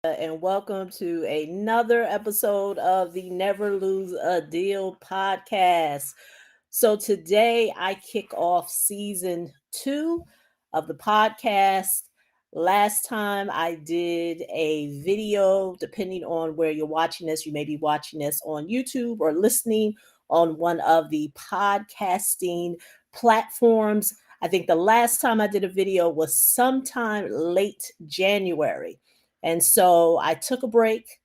and welcome to another episode of the Never Lose a Deal podcast. So, today I kick off season 2 of the podcast. Last time I did a video, depending on where you're watching this, you may be watching this on YouTube or listening on one of the podcasting platforms. I think the last time I did a video was sometime late January. And so I took a break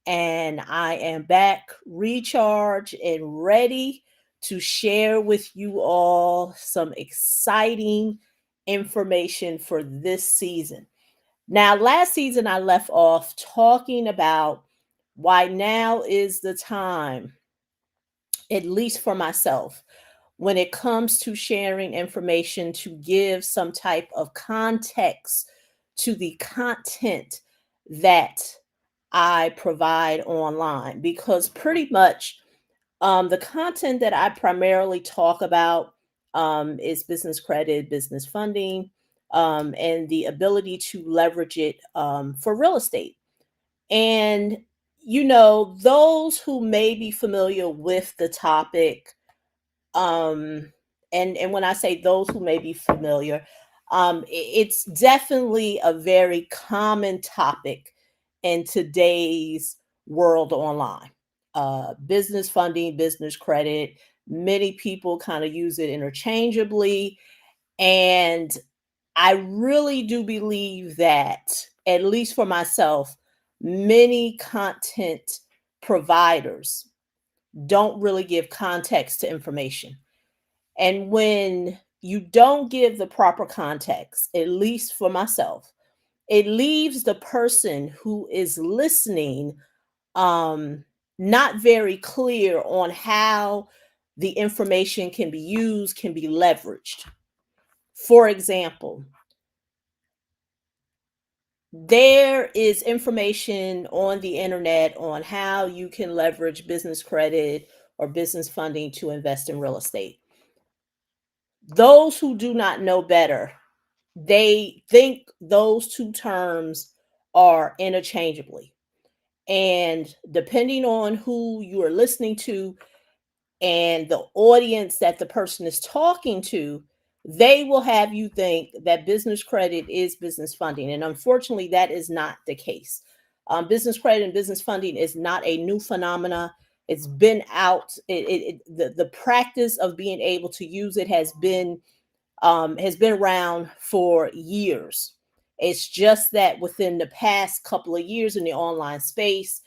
and I am back recharged and ready to share with you all some exciting information for this season. Now, last season I left off talking about why now is the time, at least for myself, when it comes to sharing information, to give some type of context to the content that I provide online. Because pretty much the content that I primarily talk about is business credit, business funding, and the ability to leverage it for real estate. And, those who may be familiar with the topic, um and when I say those who may be familiar, it's definitely a very common topic in today's world online. Business funding, business credit, many people kind of use it interchangeably, and I really do believe that, at least for myself, many content providers don't really give context to information. And when you don't give the proper context, at least for myself, it leaves the person who is listening um, not very clear on how the information can be used, can be leveraged. For example, there is information on the internet on how you can leverage business credit or business funding to invest in real estate. Those who do not know better, they think those two terms are interchangeably. And depending on who you are listening to and the audience that the person is talking to, they will have you think that business credit is business funding. And unfortunately, that is not the case. Business credit and business funding is not a new phenomena. It's been out. The practice of being able to use it has been around for years. It's just that within the past couple of years in the online space,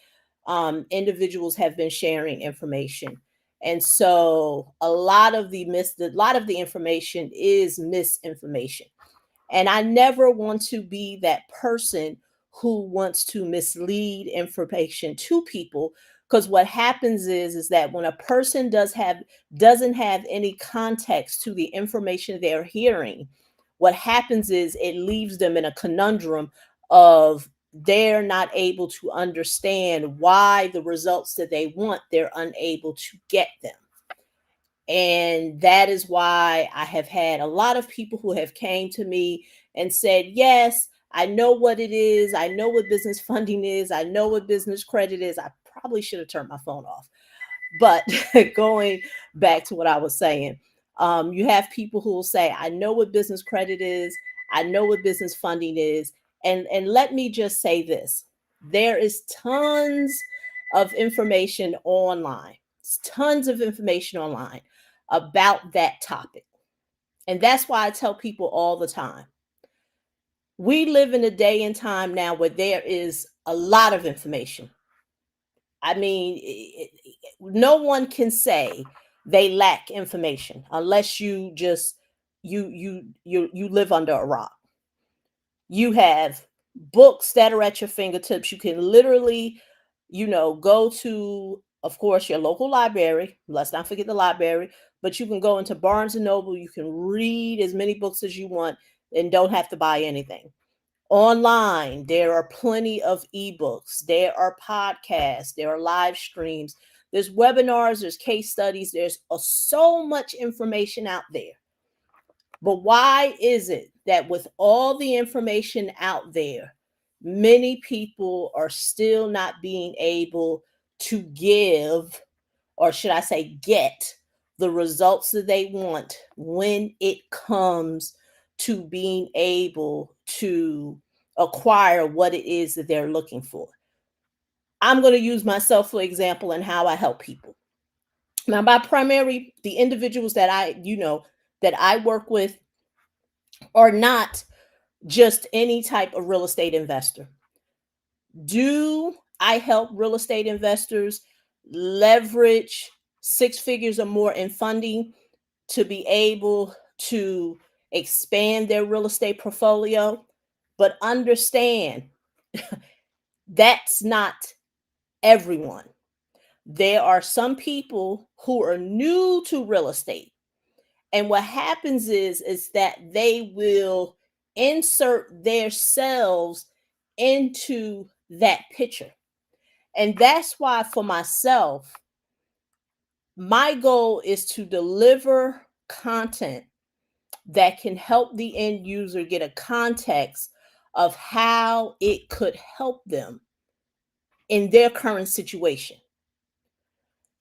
individuals have been sharing information, and so a lot of the information is misinformation. And I never want to be that person who wants to mislead information to people, because what happens is that when a person doesn't have any context to the information they're hearing, what happens is it leaves them in a conundrum of they're not able to understand why the results that they want, they're unable to get them. And that is why I have had a lot of people who have came to me and said, yes, I know what it is. I know what business funding is. I know what business credit is. I probably should have turned my phone off. But going back to what I was saying, you have people who will say, I know what business credit is. I know what business funding is. And let me just say this. There is tons of information online. Tons of information online about that topic. And that's why I tell people all the time, we live in a day and time now where there is a lot of information. I mean, no one can say they lack information unless you just you live under a rock. You have books that are at your fingertips. You can literally, go to, of course, your local library. Let's not forget the library, but you can go into Barnes and Noble. You can read as many books as you want and don't have to buy anything. Online, there are plenty of ebooks, there are podcasts, there are live streams, there's webinars, there's case studies, there's so much information out there. But why is it that with all the information out there, many people are still not being able to give, or should I say, get the results that they want when it comes to being able to acquire what it is that they're looking for. I'm going to use myself for example and how I help people. Now, by primary, the individuals that I work with are not just any type of real estate investor. Do I help real estate investors leverage six figures or more in funding to be able to expand their real estate portfolio? But understand that's not everyone. There are some people who are new to real estate. And what happens is that they will insert themselves into that picture. And that's why for myself, my goal is to deliver content that can help the end user get a context of how it could help them in their current situation.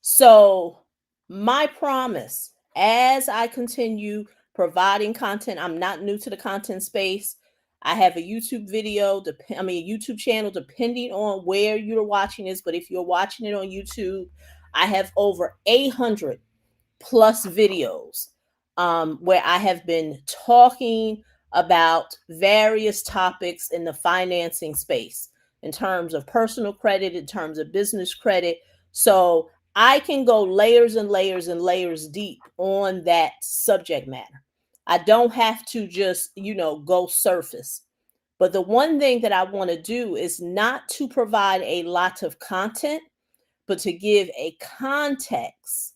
So, my promise as I continue providing content, I'm not new to the content space. I have a YouTube video, a YouTube channel, depending on where you're watching this. But if you're watching it on YouTube, I have over 800 plus videos where I have been talking about various topics in the financing space in terms of personal credit, in terms of business credit. So I can go layers and layers and layers deep on that subject matter. I don't have to just, go surface. But the one thing that I want to do is not to provide a lot of content, but to give a context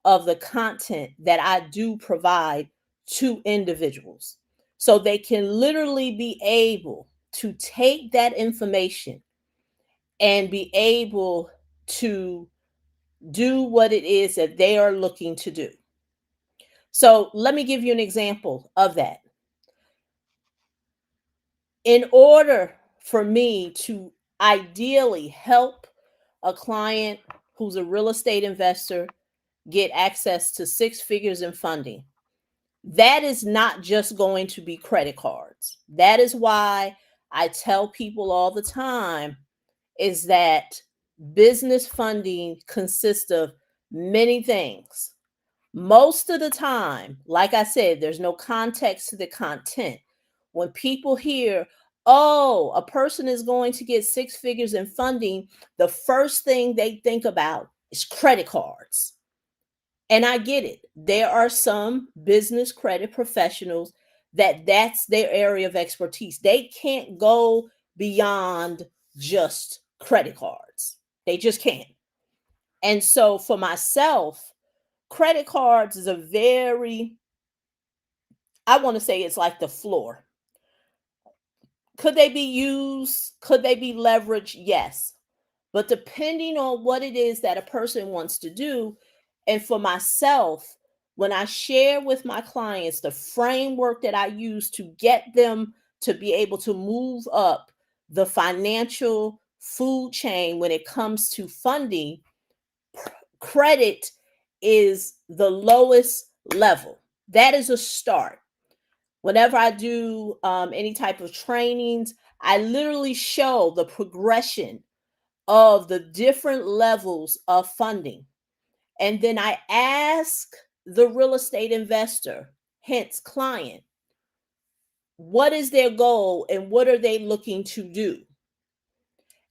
of the content that I do provide to individuals. So they can literally be able to take that information and be able to do what it is that they are looking to do. So let me give you an example of that. In order for me to ideally help a client who's a real estate investor get access to six figures in funding, that is not just going to be credit cards. That is why I tell people all the time is that business funding consists of many things. Most of the time, like I said, there's no context to the content. When people hear, oh, a person is going to get six figures in funding, the first thing they think about is credit cards. And I get it. There are some business credit professionals that's their area of expertise. They can't go beyond just credit cards. They just can't. And so for myself, credit cards is I want to say it's like the floor. Could they be used? Could they be leveraged? Yes. But depending on what it is that a person wants to do, and for myself, when I share with my clients the framework that I use to get them to be able to move up the financial food chain when it comes to funding, credit is the lowest level. That is a start. Whenever I do any type of trainings, I literally show the progression of the different levels of funding. And then I ask the real estate investor, hence client, what is their goal and what are they looking to do?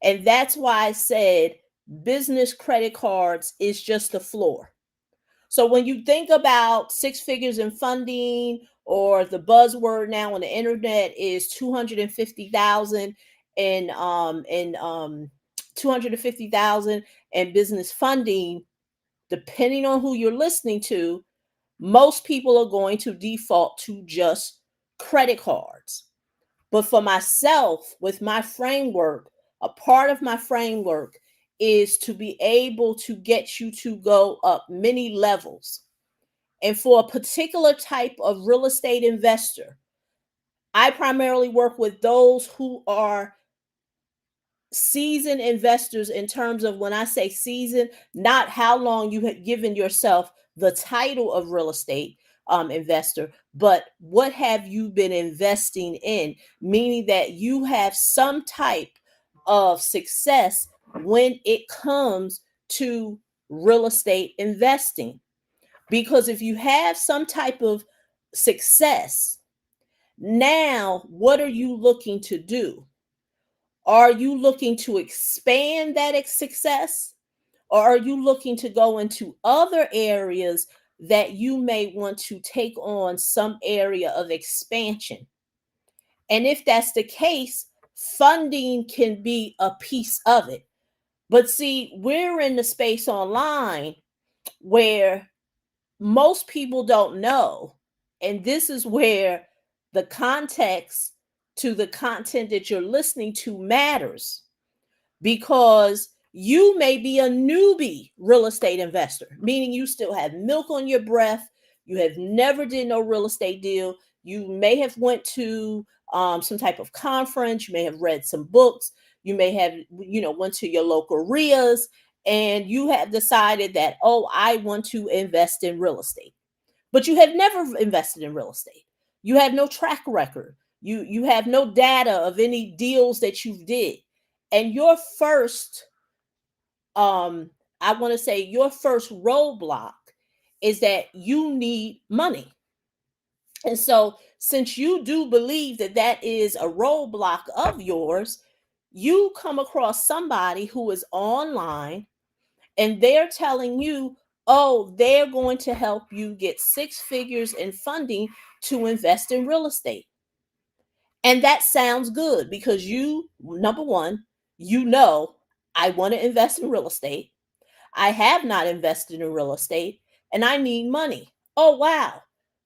And that's why I said business credit cards is just the floor. So when you think about six figures in funding, or the buzzword now on the internet is 250,000 and 250,000 and business funding, depending on who you're listening to, most people are going to default to just credit cards. But for myself, with my framework, a part of my framework is to be able to get you to go up many levels. And for a particular type of real estate investor, I primarily work with those who are seasoned investors, in terms of, when I say seasoned, not how long you have given yourself the title of real estate investor, but what have you been investing in, meaning that you have some type of success when it comes to real estate investing. Because if you have some type of success, now what are you looking to do? Are you looking to expand that success? Or are you looking to go into other areas that you may want to take on some area of expansion? And if that's the case, funding can be a piece of it. But see, we're in the space online where most people don't know. And this is where the context to the content that you're listening to matters, because you may be a newbie real estate investor, meaning you still have milk on your breath. You have never did no real estate deal. You may have went to some type of conference. You may have read some books. You may have, went to your local RIAs, and you have decided that, oh, I want to invest in real estate. But you have never invested in real estate. You have no track record. You have no data of any deals that you did. And your first, I want to say, your first roadblock is that you need money. And so, since you do believe that that is a roadblock of yours, you come across somebody who is online, and they're telling you, oh, they're going to help you get six figures in funding to invest in real estate. And that sounds good, because you, number one, I want to invest in real estate. I have not invested in real estate, and I need money. Oh, wow.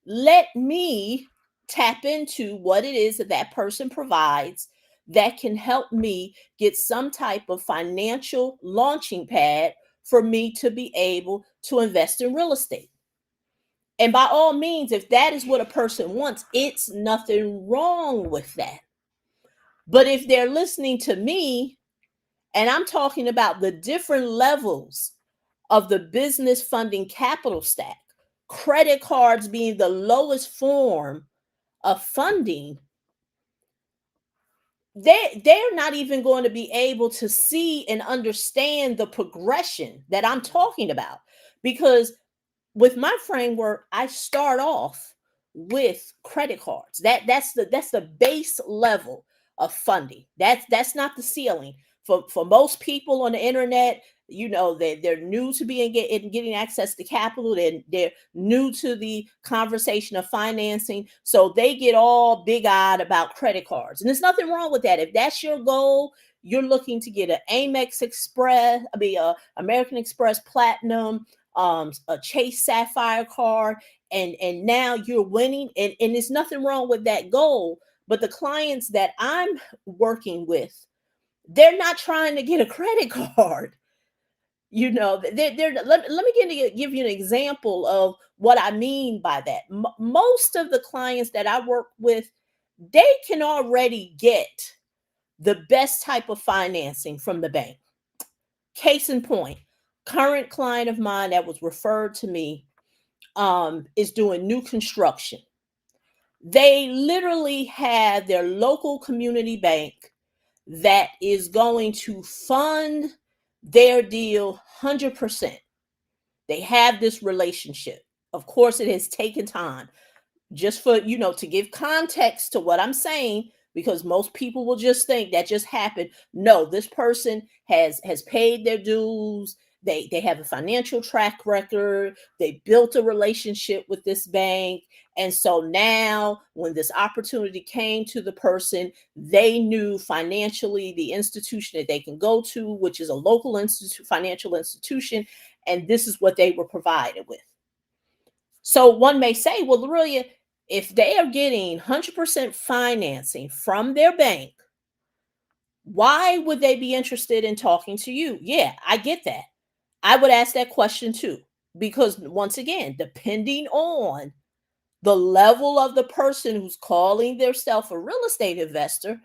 Let me tap into what it is that that person provides that can help me get some type of financial launching pad for me to be able to invest in real estate. And by all means, if that is what a person wants, it's nothing wrong with that. But if they're listening to me and I'm talking about the different levels of the business funding capital stack, credit cards being the lowest form of funding, they're not even going to be able to see and understand the progression that I'm talking about. Because with my framework, I start off with credit cards. That's the base level of funding. That's not the ceiling. For most people on the internet, they're new to getting access to capital. They're new to the conversation of financing, so they get all big-eyed about credit cards. And there's nothing wrong with that. If that's your goal, you're looking to get an Amex Express, a American Express Platinum, a Chase Sapphire card, and now you're winning, and there's nothing wrong with that goal. But the clients that I'm working with, they're not trying to get a credit card. Let me give you an example of what I mean by that. Most of the clients that I work with, they can already get the best type of financing from the bank. Case in point, current client of mine that was referred to me is doing new construction. They literally have their local community bank that is going to fund their deal 100%. They have this relationship. Of course, it has taken time. Just for, to give context to what I'm saying, because most people will just think that just happened. No, this person has paid their dues. They have a financial track record. They built a relationship with this bank. And so now when this opportunity came to the person, they knew financially the institution that they can go to, which is a local financial institution, and this is what they were provided with. So one may say, well, Lorillia, if they are getting 100% financing from their bank, why would they be interested in talking to you? Yeah, I get that. I would ask that question too, because once again, depending on the level of the person who's calling themselves a real estate investor,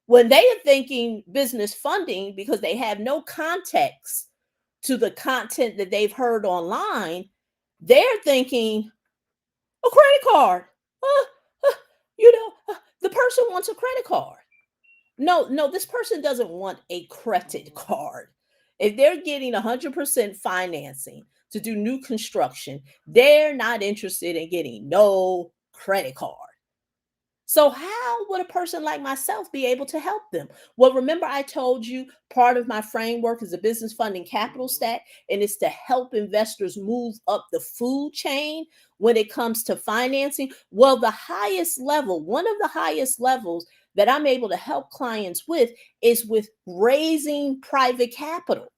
When they are thinking business funding because they have no context to the content that they've heard online, they're thinking a credit card. Uh, the person wants a credit card. No, no, this person doesn't want a credit card. If they're getting 100% financing to do new construction, they're not interested in getting no credit card. So, how would a person like myself be able to help them? Well, remember, I told you part of my framework is a business funding capital stack, and it's to help investors move up the food chain when it comes to financing. Well, the highest level, one of the highest levels that I'm able to help clients with is with raising private capital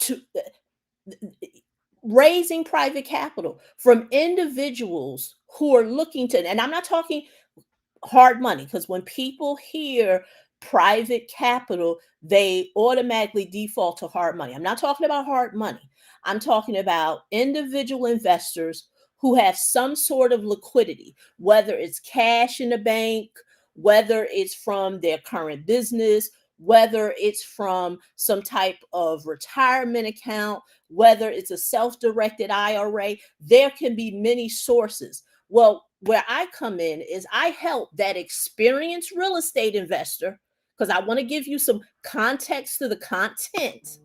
to raising private capital from individuals who are looking to, and I'm not talking hard money, because when people hear private capital, they automatically default to hard money. I'm not talking about hard money. I'm talking about individual investors who have some sort of liquidity, whether it's cash in the bank, whether it's from their current business, whether it's from some type of retirement account, whether it's a self-directed IRA. There can be many sources. Well, where I come in is I help that experienced real estate investor, because I want to give you some context to the content.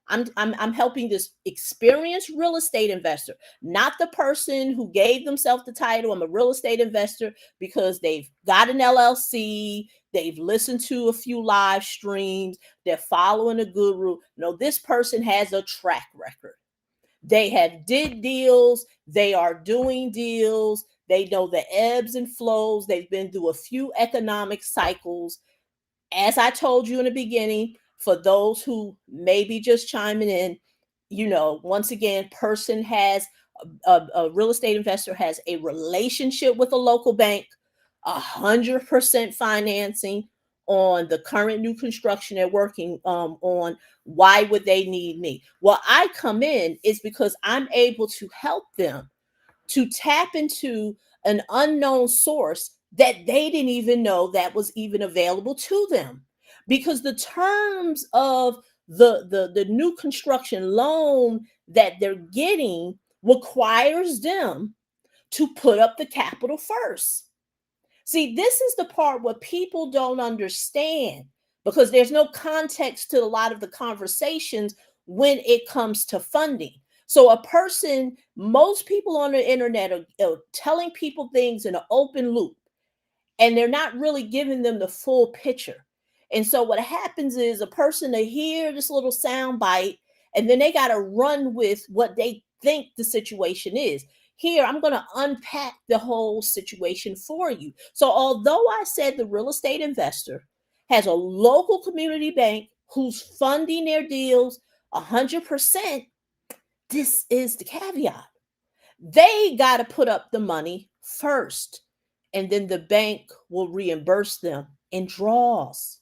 I'm helping this experienced real estate investor, not the person who gave themselves the title, I'm a real estate investor, because they've got an LLC, they've listened to a few live streams, they're following a guru. No, this person has a track record. They have did deals, they are doing deals, they know the ebbs and flows, they've been through a few economic cycles. As I told you in the beginning, for those who may be just chiming in, once again, person has a real estate investor has a relationship with a local bank, 100% financing on the current new construction they're working on. Why would they need me? Well, I come in is because I'm able to help them to tap into an unknown source that they didn't even know that was even available to them, because the terms of the new construction loan that they're getting requires them to put up the capital first. See, this is the part what people don't understand, because there's no context to a lot of the conversations when it comes to funding. So, most people on the internet are telling people things in an open loop, and they're not really giving them the full picture. And so what happens is a person, they hear this little sound bite, and then they got to run with what they think the situation is. Here, I'm going to unpack the whole situation for you. So although I said the real estate investor has a local community bank who's funding their deals 100%, this is the caveat. They got to put up the money first, and then the bank will reimburse them in draws.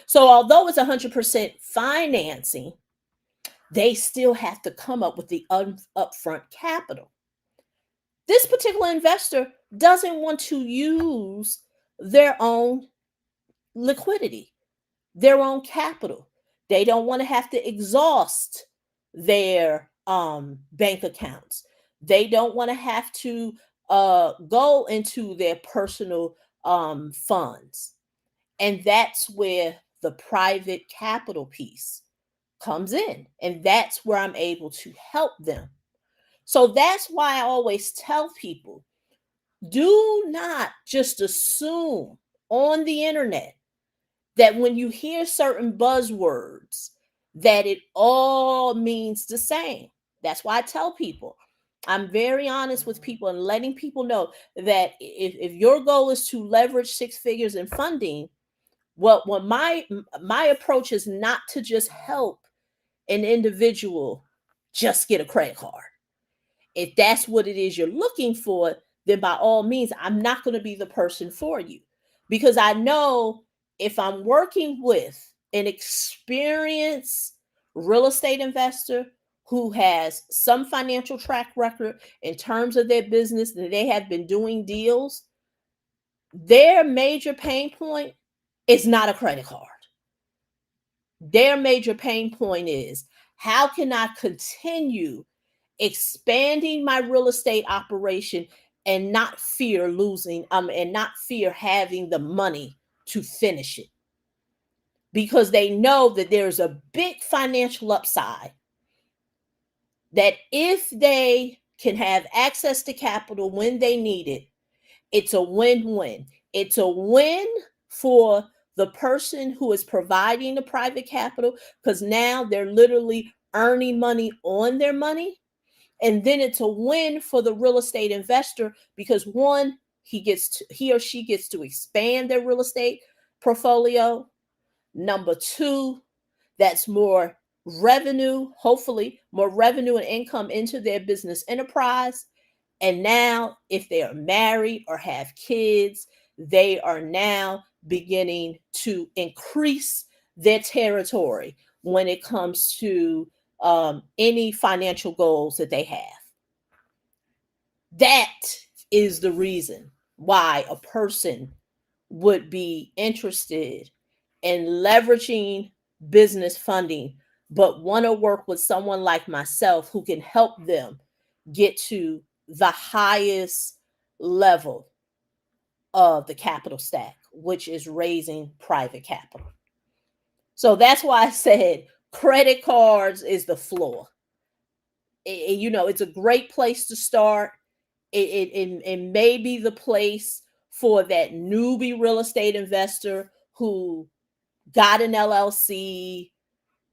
So, although it's 100% financing, they still have to come up with the upfront capital. This particular investor doesn't want to use their own liquidity, their own capital. They don't want to have to exhaust their bank accounts. They don't want to have to go into their personal funds. And that's where the private capital piece comes in. And that's where I'm able to help them. So that's why I always tell people, do not just assume on the internet that when you hear certain buzzwords that it all means the same. That's why I tell people, I'm very honest with people and letting people know that if your goal is to leverage six figures in funding, well, my approach is not to just help an individual just get a credit card. If that's what it is you're looking for, then by all means, I'm not going to be the person for you, because I know if I'm working with an experienced real estate investor who has some financial track record in terms of their business, that they have been doing deals, their major pain point It's not a credit card. Their major pain point is, how can I continue expanding my real estate operation and not fear losing and not fear having the money to finish it, because they know that there's a big financial upside, that if they can have access to capital when they need it, it's a win-win. It's a win for the person who is providing the private capital, because now they're literally earning money on their money. And then it's a win for the real estate investor, because one, he or she gets to expand their real estate portfolio. Number two, that's more revenue, hopefully more revenue and income into their business enterprise. And now, if they are married or have kids, they are now beginning to increase their territory when it comes to any financial goals that they have. That is the reason why a person would be interested in leveraging business funding, but want to work with someone like myself who can help them get to the highest level of the capital stack, which is raising private capital. So that's why I said credit cards is the floor. It's a great place to start. It may be the place for that newbie real estate investor who got an LLC,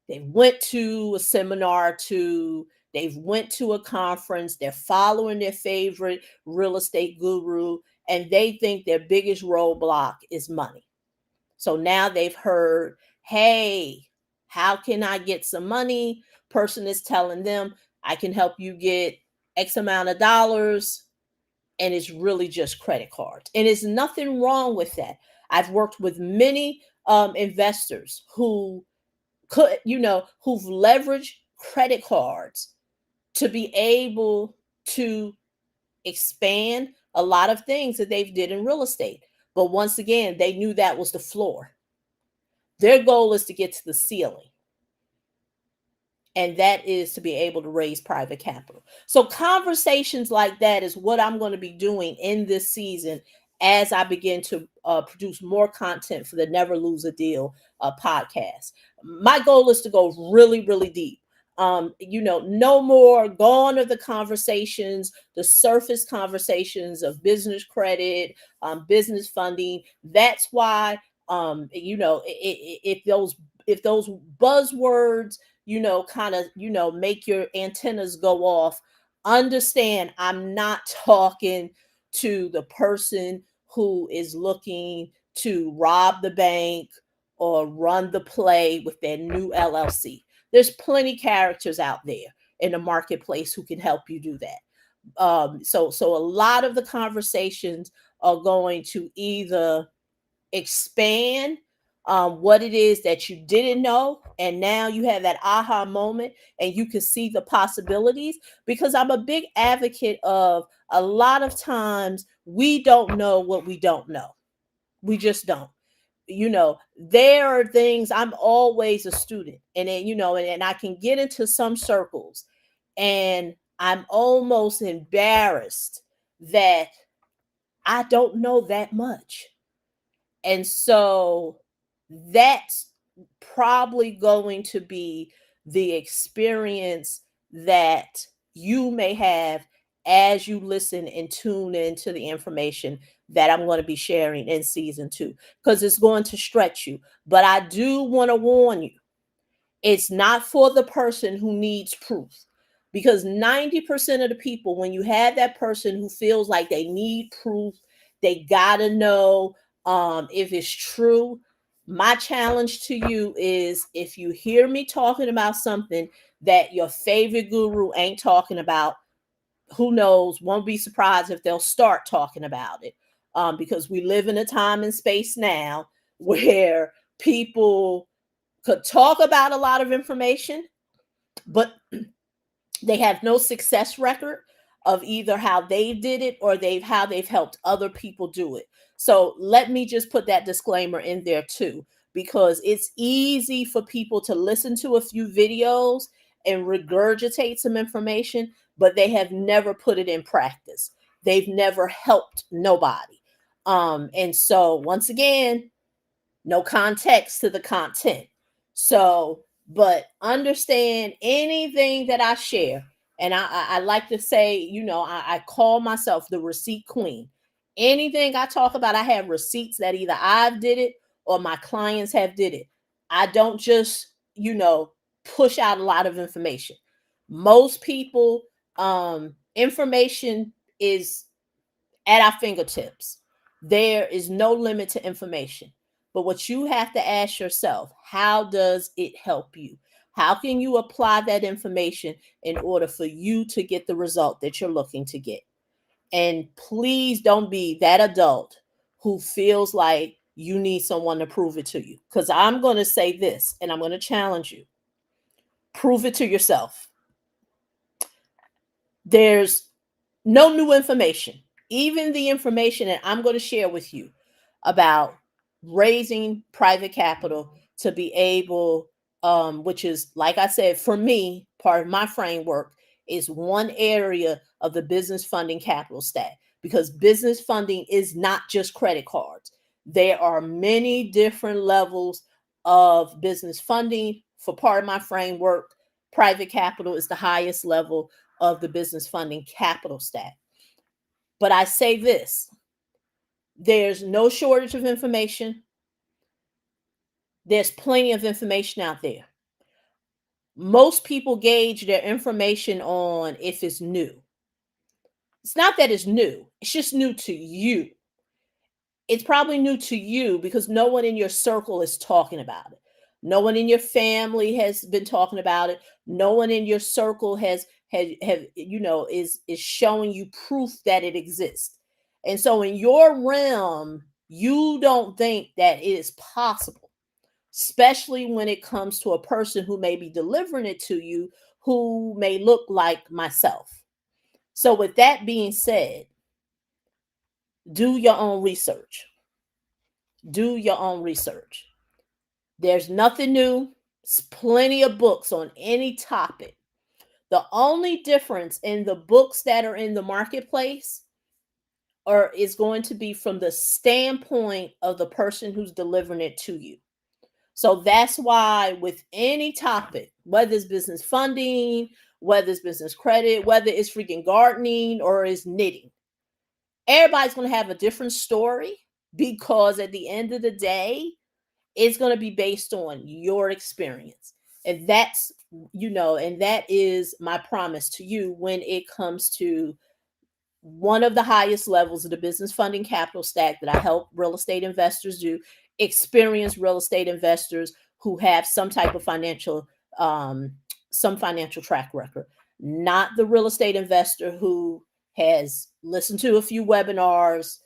they went to a seminar or two, they've went to a conference, they're following their favorite real estate guru, and they think their biggest roadblock is money. So now they've heard, hey, how can I get some money? Person is telling them, I can help you get X amount of dollars. And it's really just credit cards. And there's nothing wrong with that. I've worked with many investors who've leveraged credit cards to be able to expand a lot of things that they've did in real estate. But once again, they knew that was the floor. Their goal is to get to the ceiling. And that is to be able to raise private capital. So conversations like that is what I'm going to be doing in this season as I begin to produce more content for the Never Lose a Deal podcast. My goal is to go really, really deep. No more gone are the conversations, the surface conversations of business credit, business funding. That's why, if those buzzwords, kind of, make your antennas go off, understand I'm not talking to the person who is looking to rob the bank or run the play with their new LLC. There's plenty characters out there in the marketplace who can help you do that. So a lot of the conversations are going to either expand what it is that you didn't know, and now you have that aha moment and you can see the possibilities, because I'm a big advocate of, a lot of times we don't know what we don't know. We just don't. There are things, I'm always a student, and then, and I can get into some circles and I'm almost embarrassed that I don't know that much. And so that's probably going to be the experience that you may have as you listen and tune into the information that I'm going to be sharing in season 2, because it's going to stretch you. But I do want to warn you, it's not for the person who needs proof. Because 90% of the people, when you have that person who feels like they need proof, they got to know if it's true. My challenge to you is, if you hear me talking about something that your favorite guru ain't talking about, who knows, won't be surprised if they'll start talking about it. Because we live in a time and space now where people could talk about a lot of information, but they have no success record. of either how they did it or they've helped other people do it. So let me just put that disclaimer in there too, because it's easy for people to listen to a few videos and regurgitate some information, but they have never put it in practice. They've never helped nobody. And so once again, no context to the content. So, but understand anything that I share. And I like to say, I call myself the receipt queen. Anything I talk about, I have receipts that either I've did it or my clients have did it. I don't just, push out a lot of information. Most people, information is at our fingertips. There is no limit to information. But what you have to ask yourself, how does it help you? How can you apply that information in order for you to get the result that you're looking to get? And please don't be that adult who feels like you need someone to prove it to you. Because I'm going to say this and I'm going to challenge you: prove it to yourself. There's no new information. Even the information that I'm going to share with you about raising private capital to be able, which is, like I said, for me, part of my framework is one area of the business funding capital stack, because business funding is not just credit cards. There are many different levels of business funding. For part of my framework, private capital is the highest level of the business funding capital stack. But I say this: there's no shortage of information. There's plenty of information out there. Most people gauge their information on if it's new. It's not that it's new, it's just new to you. It's probably new to you because no one in your circle is talking about it. No one in your family has been talking about it. No one in your circle is showing you proof that it exists. And so in your realm, you don't think that it is possible, especially when it comes to a person who may be delivering it to you, who may look like myself. So with that being said, do your own research. Do your own research. There's nothing new. There's plenty of books on any topic. The only difference in the books that are in the marketplace is going to be from the standpoint of the person who's delivering it to you. So that's why with any topic, whether it's business funding, whether it's business credit, whether it's freaking gardening or it's knitting, everybody's going to have a different story, because at the end of the day, it's going to be based on your experience. And and that is my promise to you when it comes to one of the highest levels of the business funding capital stack that I help real estate investors do, experienced real estate investors who have um, some financial track record, not the real estate investor who has listened to a few webinars,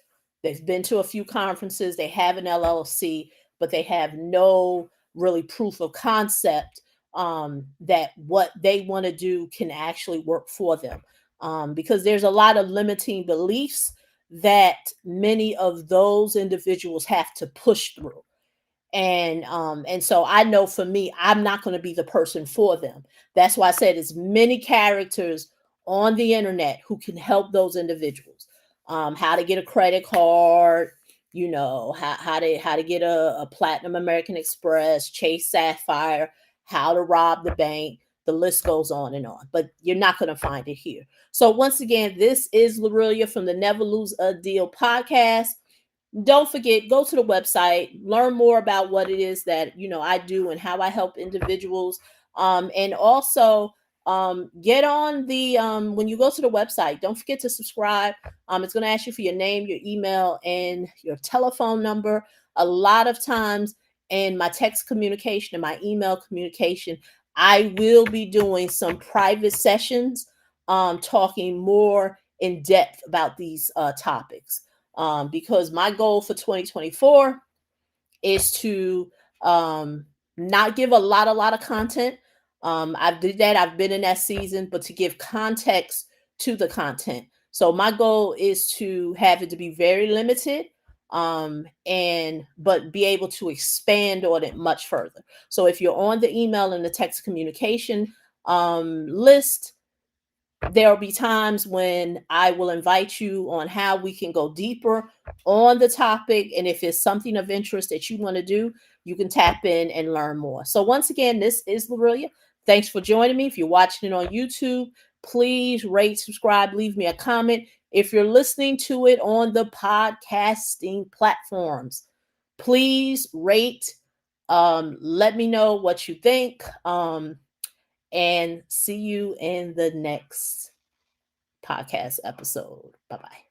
they've been to a few conferences, they have an LLC, but they have no really proof of concept that what they want to do can actually work for them. Because there's a lot of limiting beliefs that many of those individuals have to push through. And so I know for me, I'm not going to be the person for them. That's why I said it's many characters on the internet who can help those individuals. How to get a credit card, how to get a Platinum American Express, Chase Sapphire, how to rob the bank. The list goes on and on, but you're not going to find it here. So once again, this is Lorillia from the Never Lose a Deal podcast. Don't forget, go to the website, learn more about what it is that I do and how I help individuals. And also get on the when you go to the website, don't forget to subscribe. It's going to ask you for your name, your email, and your telephone number. A lot of times in my text communication and my email communication, I will be doing some private sessions, talking more in depth about these topics. Because my goal for 2024 is to not give a lot of content. I've did that. I've been in that season, but to give context to the content. So my goal is to have it to be very limited, and but be able to expand on it much further. So if you're on the email and the text communication list, there'll be times when I will invite you on how we can go deeper on the topic. And if it's something of interest that you want to do, you can tap in and learn more. So, once again, this is Lorillia. Thanks for joining me. If you're watching it on YouTube, please rate, subscribe, leave me a comment. If you're listening to it on the podcasting platforms, please rate. Let me know what you think. And see you in the next podcast episode. Bye bye.